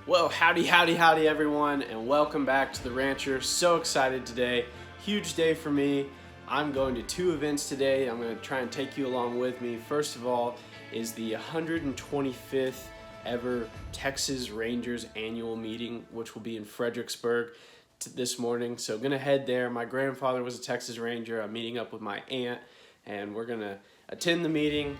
Well, howdy everyone, and welcome back to The Rancher. So excited today. Huge day for me. I'm going to two events today. I'm going to try and take you along with me. First of all is the 125th ever Texas Rangers annual meeting, which will be in Fredericksburg this morning. So I'm going to head there. My grandfather was a Texas Ranger. I'm meeting up with my aunt, and we're going to attend the meeting.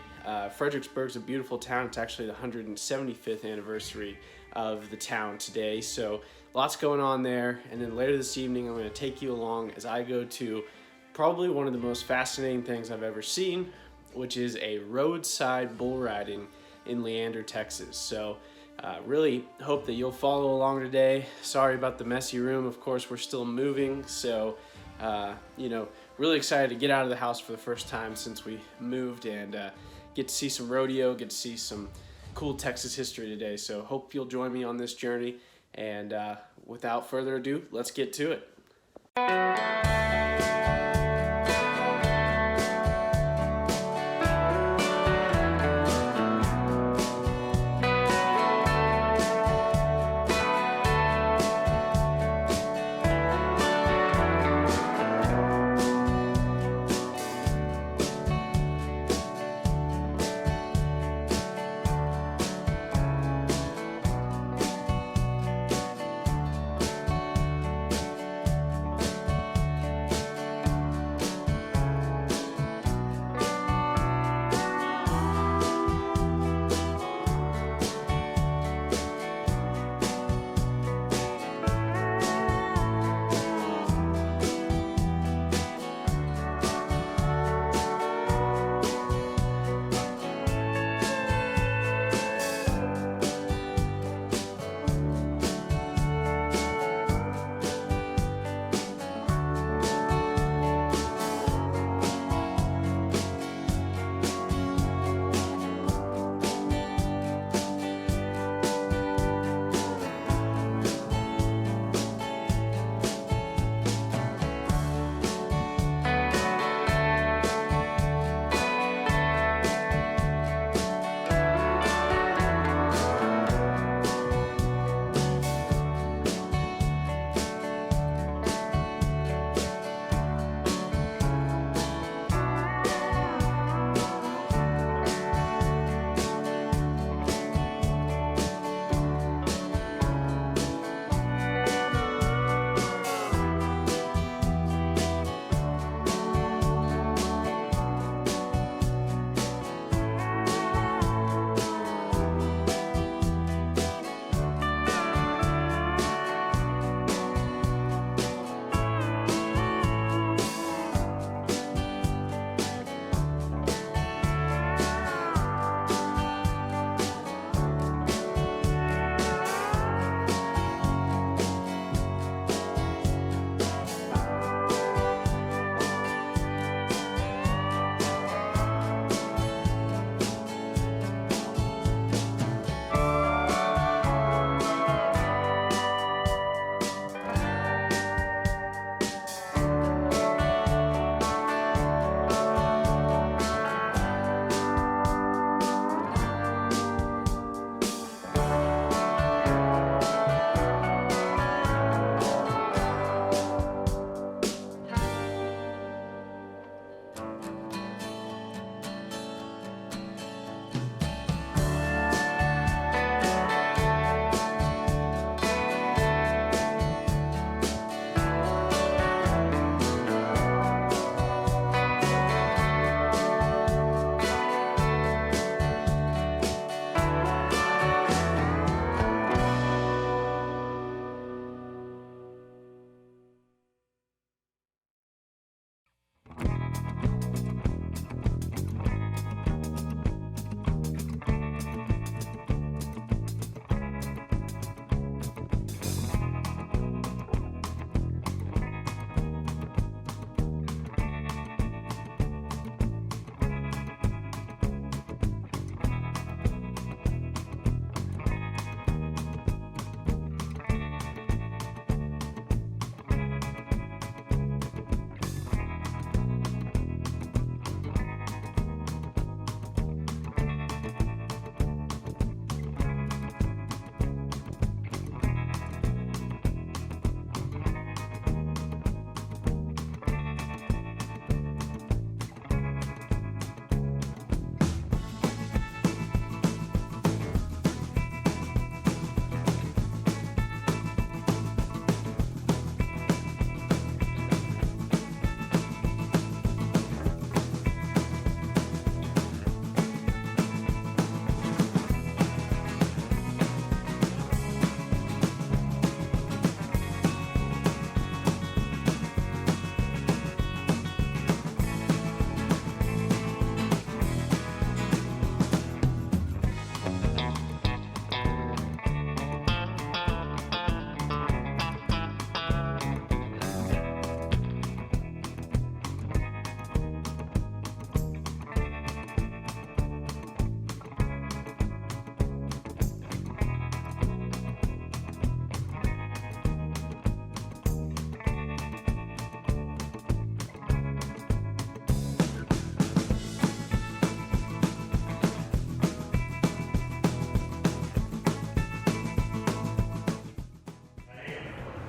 Fredericksburg's a beautiful town. It's actually the 175th anniversary of the town today, so lots going on there. And then later this evening I'm going to take you along as I go to probably one of the most fascinating things I've ever seen, which is a roadside bull riding in Leander, Texas. So really hope that you'll follow along today. Sorry about the messy room. Of course, we're still moving, so really excited to get out of the house for the first time since we moved and get to see some rodeo, get to see some cool Texas history today. So hope you'll join me on this journey, and without further ado, let's get to it.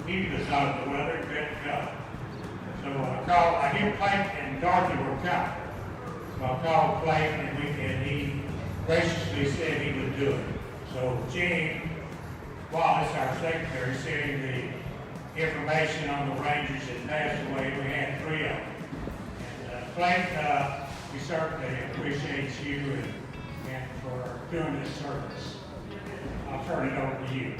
he was out of the weather, couldn't come. So I knew Clayton and Dorothy were coming. So I called Clayton and he graciously said he would do it. So Gene Wallace, our secretary, sent him the information on the Rangers that passed away. We had 3 of them. And Clayton, we certainly appreciate you and for doing this service. I'll turn it over to you.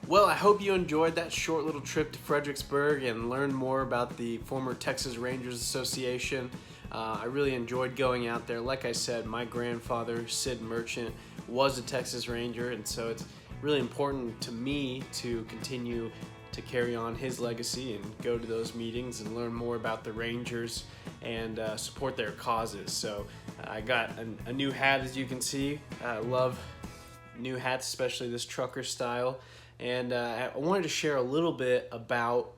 Well, I hope you enjoyed that short little trip to Fredericksburg and learned more about the former Texas Rangers Association. I really enjoyed going out there. Like I said, my grandfather, Sid Merchant, was a Texas Ranger, and so it's really important to me to continue to carry on his legacy and go to those meetings and learn more about the Rangers and support their causes. So I got a new hat, as you can see. I love new hats, especially this trucker style. And I wanted to share a little bit about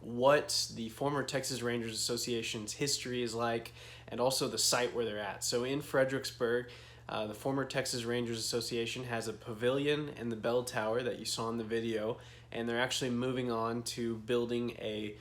what the former Texas Rangers Association's history is like and also the site where they're at. So in Fredericksburg, the former Texas Rangers Association has a pavilion and the bell tower that you saw in the video, and they're actually moving on to building a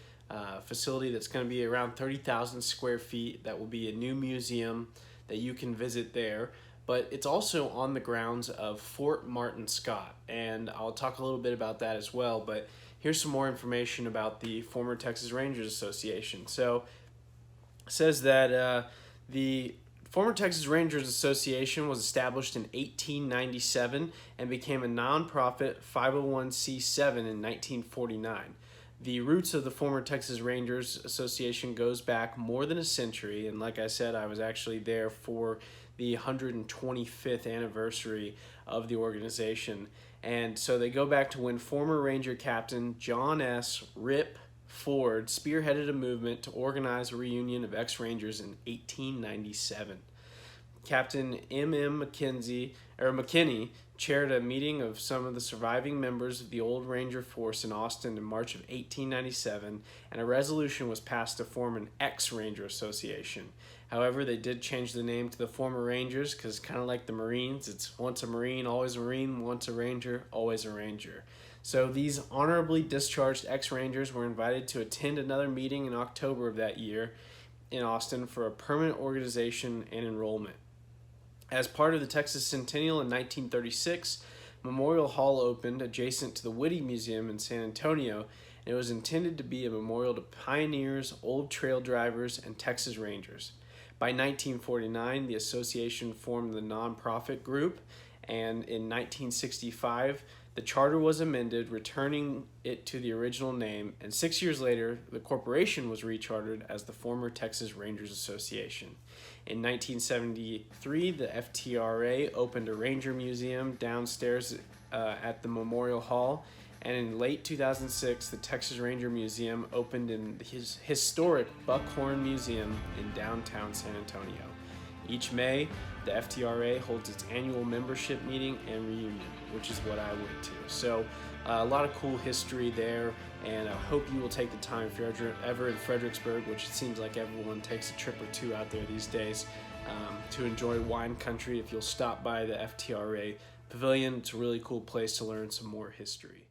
facility that's going to be around 30,000 square feet. That will be a new museum that you can visit there. But it's also on the grounds of Fort Martin Scott, and I'll talk a little bit about that as well. But here's some more information about the former Texas Rangers Association. So it says that the former Texas Rangers Association was established in 1897 and became a nonprofit 501c7 in 1949. The roots of the former Texas Rangers Association goes back more than a century, and like I said, I was actually there for the 125th anniversary of the organization. And so they go back to when former Ranger Captain John S. "Rip" Ford spearheaded a movement to organize a reunion of ex-Rangers in 1897. Captain M.M. McKinney chaired a meeting of some of the surviving members of the old Ranger force in Austin in March of 1897, and a resolution was passed to form an ex-Ranger Association. However, they did change the name to the former Rangers because kind of like the Marines, it's once a Marine, always a Marine, once a Ranger, always a Ranger. So these honorably discharged ex-Rangers were invited to attend another meeting in October of that year in Austin for a permanent organization and enrollment. As part of the Texas Centennial in 1936, Memorial Hall opened adjacent to the Whitty Museum in San Antonio, and it was intended to be a memorial to pioneers, old trail drivers, and Texas Rangers. By 1949, the association formed the nonprofit group, and in 1965, the charter was amended, returning it to the original name, and 6 years later, the corporation was rechartered as the former Texas Rangers Association. In 1973, the FTRA opened a Ranger Museum downstairs at the Memorial Hall, and in late 2006, the Texas Ranger Museum opened in his historic Buckhorn Museum in downtown San Antonio. Each May, the FTRA holds its annual membership meeting and reunion, which is what I went to. So a lot of cool history there, and I hope you will take the time if you're ever in Fredericksburg, which it seems like everyone takes a trip or two out there these days, to enjoy wine country. If you'll stop by the FTRA Pavilion, it's a really cool place to learn some more history.